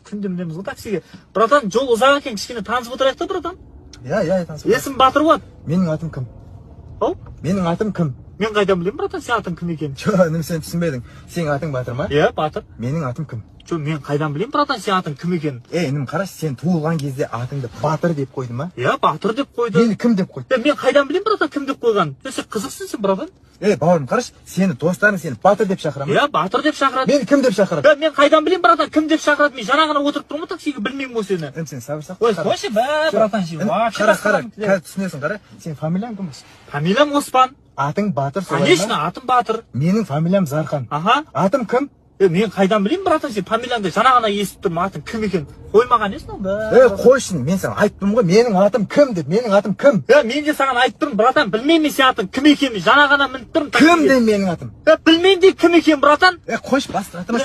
Күнде мінеміз ғой таксиге. Братан, жол ұзақ екен, кішкене танысып отырайық та, братан. Иә, танысып. Есім Батыр болады. Менің атым кім? Ау? Менің атым кім? Мен қайдан білемін, братан, сен атың кім екенін? Жоқ, сен түсінбедің. Сенің атың Батыр ма? Иә, Батыр. Менің атым кім? Жоқ, мен қайдан білемін, братан, сен атың кім екенін? Інім, қарашы, сен туылған кезде атыңды Батыр деп қойды ма? Иә, Батыр деп қойды. Мені кім деп қойды? Мен қайдан білемін, братан, кім деп қойған? Сен қызықсың сен, братан. Бауырым, қарашы, сені достарың сені Батыр деп шақырады ма? Иә, Батыр деп шақырады. Мені кім деп шақырады? Мен қайдан білемін, братан, кім деп шақырады? Мен жаңа ғана отырып тұрмын ғой таксиге, білмеймін ғой сені. Сен сабыр сақ. Ой, қойшы, братан, сен вообще қазір түсінесің, қара. Сен фамилияң кім? Фамилиям Оспан. Атың Батыр солай ма? Конечно, атым Батыр. Менің фамилиям Зарқан. Аха. Атым кім? Мен қайдан білеймін, братан, сен фамилияңды жаңа ғана естіп тұрмын, атың кім екен? Қоймаған есің ба? Қойшын, мен саған айттым ғой, менің атым кім деп, менің атым кім? Мен де саған айтып тұрмын, братан, білмеймін сен атың кім екенін, жаңа ғана мініп тұрмын. Кім де менің атым? Білмеймін де кім екен, братан? Қойш, басты атыма.